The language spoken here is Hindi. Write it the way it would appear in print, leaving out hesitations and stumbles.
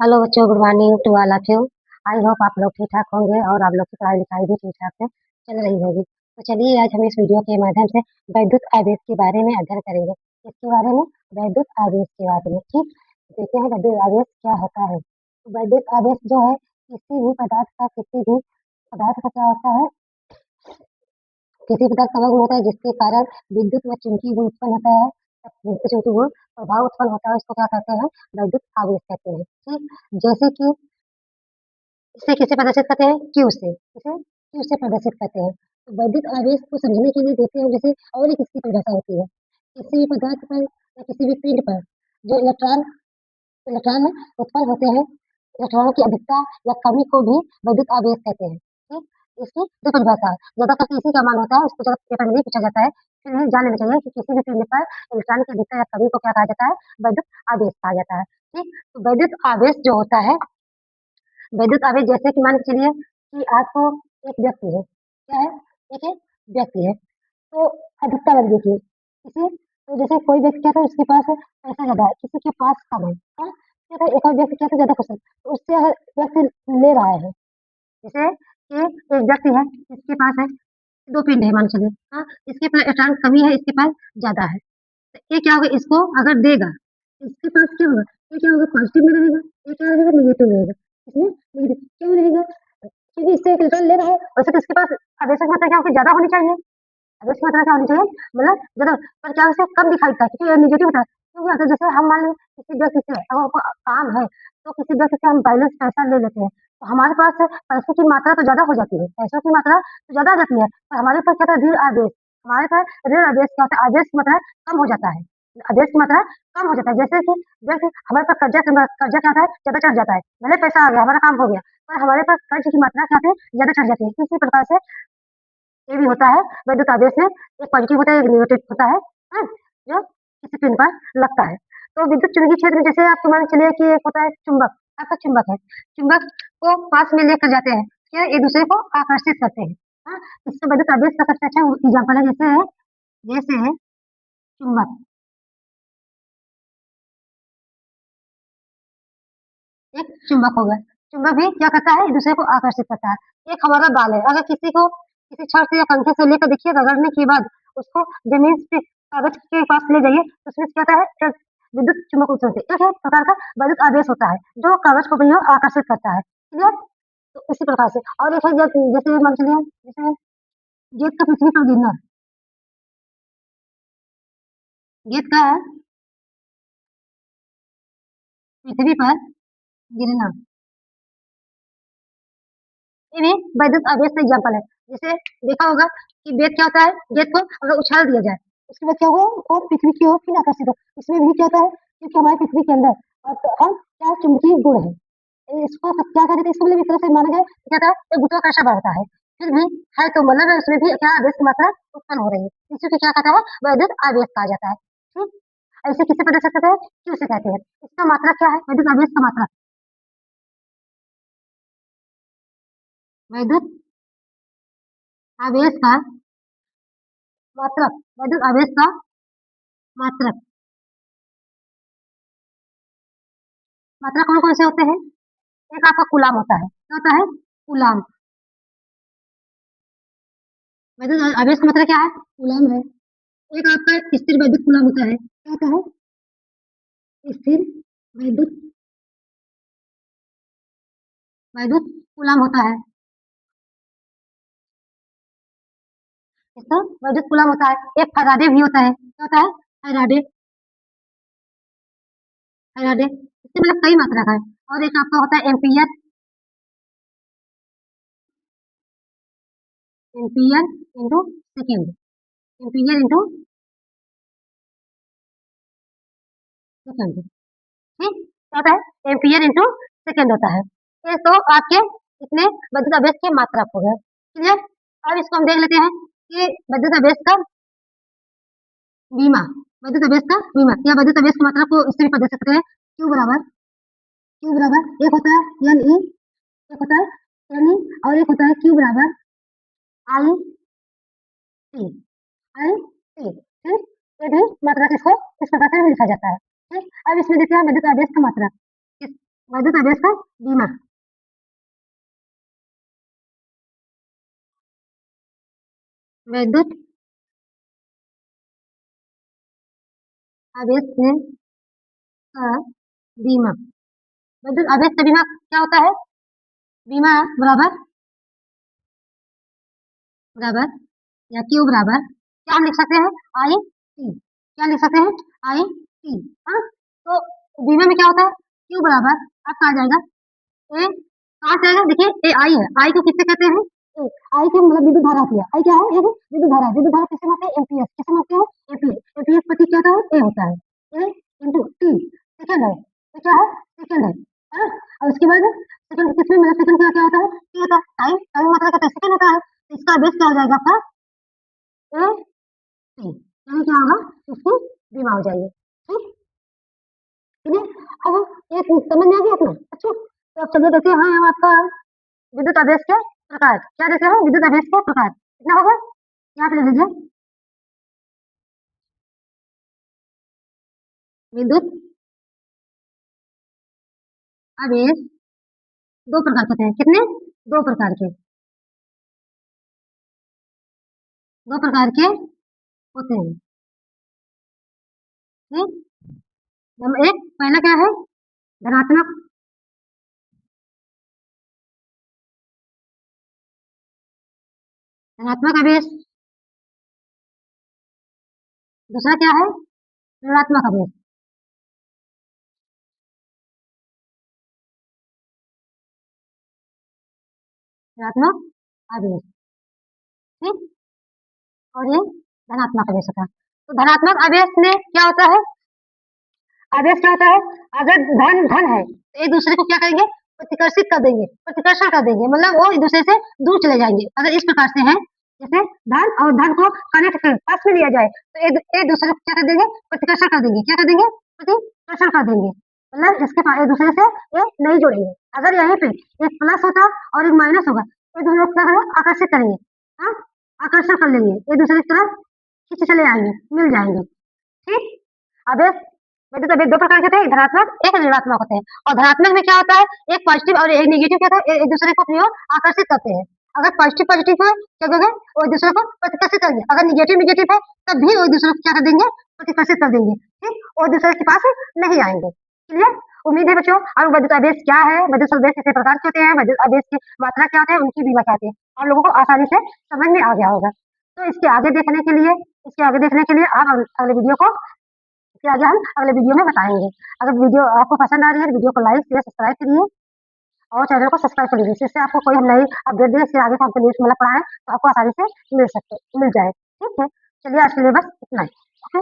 हेलो बच्चों, good morning to all of you. I hope आप लोग ठीक ठाक होंगे और आप लोग की पढ़ाई लिखाई भी ठीक ठाक से चल रही होगी। तो चलिए आज हम इस वीडियो के माध्यम से वैद्युत आवेश के बारे में अध्ययन करेंगे। इसके बारे में वैद्युत आवेश के बारे में ठीक देखते हैं वैद्युत आवेश क्या होता है। तो वैद्युत आवेश जो है किसी भी पदार्थ का क्या होता है, किसी पदार्थ का वजन होता है जिसके कारण विद्युत व चुंबकीय गुण उत्पन्न होता है। विद्युत चुंबकीय गुण प्रभाव उत्पन्न होता है, उसको क्या कहते हैं, वैद्युत आवेश कहते हैं। ठीक, जैसे कि इसे किसे प्रदर्शित करते हैं, क्यू से, इसे क्यू से प्रदर्शित करते हैं। तो वैद्युत आवेश को समझने के लिए देखते हैं जैसे और एक इसकी परिभाषा होती है। किसी भी पदार्थ पर या किसी भी पिंड पर जो इलेक्ट्रॉन इलेक्ट्रॉन उत्पन्न होते हैं, इलेक्ट्रॉनों की अधिकता या कमी को भी वैद्युत आवेश कहते हैं। ठीक, इसकी दो परिभाषा है, ज्यादातर इसी का मान होता है, इसको ज्यादा पेपर में नहीं पूछा जाता है, फिर नहीं जान लेना चाहिए कि किसी भी पिंड पर इलेक्ट्रॉन की अधिकता या कमी को क्या कहा जाता है, वैद्युत आवेश कहा जाता है। ठीक, तो वैद्युत आवेश जो होता है, वैद्युत आवेश जैसे कि मान के चलिए कि आपको एक व्यक्ति है, क्या है, एक व्यक्ति है, तो अधिकता वाली देखिए, किसी तो जैसे कोई व्यक्ति क्या था, उसके पास पैसा ज्यादा है, किसी के पास कम है, हाँ, क्या था, एक और व्यक्ति क्या था, ज्यादा खुश है, तो उससे अगर व्यक्ति ले रहा है, जैसे कि एक व्यक्ति है, इसके पास है दो पिंड है मान के चलिए, हाँ, इसके पास इलेक्ट्रॉन कमी है, इसके पास ज्यादा है, तो ये क्या होगा, इसको अगर देगा, इसके पास क्या होगा, ये क्या होगा, पॉजिटिव में रहेगा, ये क्या रहेगा, नेगेटिव में रहेगा, इसमें नेगेटिव क्यों रहेगा, क्योंकि इससे एक इलेक्ट्रॉन ले रहा है, वैसे तो इसके पास आवेशक मात्रा क्या होगी, ज्यादा होनी चाहिए, आवेश मात्रा क्या होनी चाहिए, मतलब ज्यादा, पर क्या उसे कम दिखाई देता है क्योंकि ये नेगेटिव होता है। क्योंकि अगर जैसे हम मान लें किसी व्यक्ति से अगर हमको काम है, तो किसी व्यक्ति से हम बैलेंस पैसा ले लेते हैं, तो हमारे पास पैसे की मात्रा तो ज्यादा हो जाती है, पैसों की मात्रा तो ज्यादा आ जाती है, पर हमारे पास क्या था, ऋण आवेश, हमारे पास ऋण आवेश क्या होता है, आवेश की मात्रा कम हो जाता है, आवेश की मात्रा कम हो जाता है, जैसे कि जैसे हमारे पास कर्जा क्या होता है, ज्यादा चढ़ जाता है, भले पैसा आ गया, हमारा काम हो गया, पर हमारे पास कर्ज की मात्रा क्या होती है, ज्यादा चढ़ जाती है। इसी प्रकार से ये भी होता है वैद्युत आवेश में, एक पॉजिटिव होता है, एक नेगेटिव होता है, हाँ, जो किसी पिन पर लगता है। तो विद्युत चुंबकीय क्षेत्र में जैसे आपको मान के चलिए कि एक होता है चुंबक, आपका चुंबक है, चुंबक को पास में लेकर जाते हैं, क्या एक दूसरे को आकर्षित करते हैं, हाँ, इससे वैद्युत आवेश का सबसे अच्छा एग्जाम्पल है, जैसे है चुंबक, एक चुंबक हो गया, चुंबक भी क्या करता है, एक दूसरे को आकर्षित करता है। एक हमारा बाल है, अगर किसी को किसी छड़ से या पंखे से लेकर देखिए, रगड़ने के बाद उसको जमीन पे कागज के पास ले जाइए, तो उसमें क्या होता है, एक विद्युत चुंबक उत्पन्न होती है, एक है प्रकार का वैद्युत आवेश होता है जो कागज को अपनी ओर आकर्षित करता है। क्लियर, तो इसी प्रकार से और एक है जैसे मान चलिए, जैसे गेंद का पृथ्वी पर गिरना, गेंद का है पृथ्वी पर गिरना, ये भी वैद्युत आवेश का एग्जाम्पल है। जैसे देखा होगा कि वेग क्या होता है, गेंद को अगर उछाल दिया जाए, उसके बाद क्या होगा, वो पृथ्वी की ओर फिर आकर्षित हो, इसमें भी क्या होता है, क्योंकि हमारे पृथ्वी के अंदर और क्या चुंबकीय गुण है, इसको क्या कहते हैं, इसको मतलब एक तरह से माना जाए तो क्या था, एक गुरुत्वाकर्षण बढ़ता है, फिर भी है तो मतलब उसमें भी क्या आवेश की मात्रा उत्पन्न हो रही है, इसी को क्या कहता है, वैद्युत आवेश कहा जाता है। ठीक, ऐसे किसे प्रदर्शित करते हैं, क्यों से कहते हैं, इसका मात्रा क्या है, वैद्युत आवेश का मात्रा, वैद्युत आवेश का मात्रक, वैद्युत आवेश का मात्रक, मात्रा कौन कौन से होते हैं, एक आपका कूलाम होता है, क्या होता है, कूलाम, वैद्युत आवेश का मात्रा क्या है, कूलाम है। एक आपका स्थिर वैद्युत कूलाम होता है, क्या होता है, स्थिर वैद्युत वैद्युत कूलाम होता है, इसका वैद्युत कूलाम होता है। एक फैराडे भी होता है, क्या होता है, फैराडे, फैराडे, इससे मतलब कई मात्रा का है। और एक आपका होता है ampere, ampere into second, ampere into second, ठीक, क्या होता है, एम्पियर इंटू सेकेंड होता है। ये तो आपके इतने वैद्युत आवेश के मात्रक हो गए। क्लियर, अब इसको हम देख लेते हैं कि वैद्युत आवेश का बीमा, वैद्युत आवेश का बीमा या वैद्युत आवेश की मात्रा को इससे भी पढ़ सकते हैं, क्यू बराबर एक होता है एन ई, एक होता है एन ई, और एक होता है क्यू बराबर आई टी, आई टी, ठीक, ये भी मात्रा किसको इस प्रकार से लिखा जाता है। ठीक, अब इसमें देखते हैं वैद्युत आवेश का मात्रा, वैद्युत आवेश का बीमा। वैद्युत आवेश से का बीमा। वैद्युत आवेश का बीमा क्या होता है? बीमा बराबर बराबर या क्यू बराबर क्या हम लिख सकते हैं? I T. क्या लिख सकते हैं? I T. हाँ, तो बीमा में क्या होता है? क्यू बराबर आपका आ जाएगा ए, कहाँ से आएगा? देखिए ए आई है, आई को किससे कहते हैं? ए, आई के मतलब विद्युत धारा की है। आई क्या है? एक विद्युत धारा। विद्युत धारा किससे मापते हैं? एम्पियर। किससे मापते हैं? एम्पियर। एम्पियर प्रति क्या होता है? ए होता है। ए इंटू टी सेकंड है। ये क्या है? सेकंड है। हाँ, और उसके बाद सेकंड किसमें मतलब सेकंड क्या क्या होता है? टी होता है। टाइम टाइम मात्रा का सेकंड होता है, तो इसका बेस क्या हो जाएगा आपका? A T. यानी क्या होगा? इसकी बीमा हो जाएगी। ठीक है। अब एक समझ में आ गया अपना? अच्छा, तो अब चलिए देखिए, हाँ हम आपका विद्युत आवेश के प्रकार क्या देते हैं? विद्युत आवेश के प्रकार कितना होगा? यहाँ पे ले लीजिए। विद्युत आवेश दो प्रकार के होते हैं। कितने? दो प्रकार के। दो प्रकार के होते हैं। ठीक, नंबर एक पहला क्या है? धनात्मक धनात्मक आवेश। दूसरा क्या है? ऋणात्मक आवेश। ऋणात्मक आवेश। ठीक, और ये धनात्मक आवेश होता है। तो धनात्मक आवेश में क्या होता है? आवेश क्या होता है? अगर धन धन है तो एक दूसरे को क्या करेंगे? प्रतिकर्षित कर देंगे, प्रतिकर्षण कर देंगे, मतलब वो एक दूसरे से दूर चले जाएंगे। अगर इस प्रकार से है, जैसे धन और धन को कनेक्ट कर पास में लिया जाए, तो एक दूसरे को क्या कर देंगे? प्रतिकर्षण कर देंगे। क्या कर देंगे? प्रतिकर्षण कर देंगे, मतलब इसके पास एक दूसरे से ये नहीं जुड़ेंगे। अगर यहीं पे एक प्लस होता और एक माइनस होगा, एक दूसरे को क्या करेंगे? आकर्षित करेंगे। हाँ, आकर्षण कर लेंगे, एक दूसरे की तरफ खींचे चले आएंगे, मिल जाएंगे। ठीक, आवेश वैद्युत आवेश दो प्रकार के होते हैं, एक धनात्मक एक ऋणात्मक होते हैं। और धनात्मक में क्या होता है? एक पॉजिटिव और एक नेगेटिव क्या होता है? एक दूसरे को अपनी ओर आकर्षित करते हैं। अगर पॉजिटिव पॉजिटिव है क्या करेंगे? वो एक दूसरे को प्रतिकर्षित करेंगे। अगर नेगेटिव नेगेटिव है तब भी वो एक दूसरे को क्या कर देंगे? प्रतिकर्षित कर देंगे। ठीक, वो एक दूसरे के पास नहीं आएंगे। क्लियर? उम्मीद है बच्चों। और वैद्युत आवेश क्या है? वैद्युत आवेश कितने प्रकार के होते हैं? वैद्युत आवेश की मात्रा क्या होती है? उनकी बीमा क्या होती है? आप लोगों को आसानी से समझ में आ गया होगा। तो इसके आगे देखने के लिए आप अगले वीडियो को इसके आगे हम अगले वीडियो में बताएंगे। अगर वीडियो आपको पसंद आ रही है, वीडियो को लाइक शेयर सब्सक्राइब करिए और चैनल को सब्सक्राइब कर लीजिए, जिससे आपको कोई हम नई अपडेट दें, इससे आगे का हमको न्यूज़ मतलब पढ़ाएं तो आपको आसानी से मिल जाए। ठीक है, चलिए आज के लिए बस इतना ही। ओके।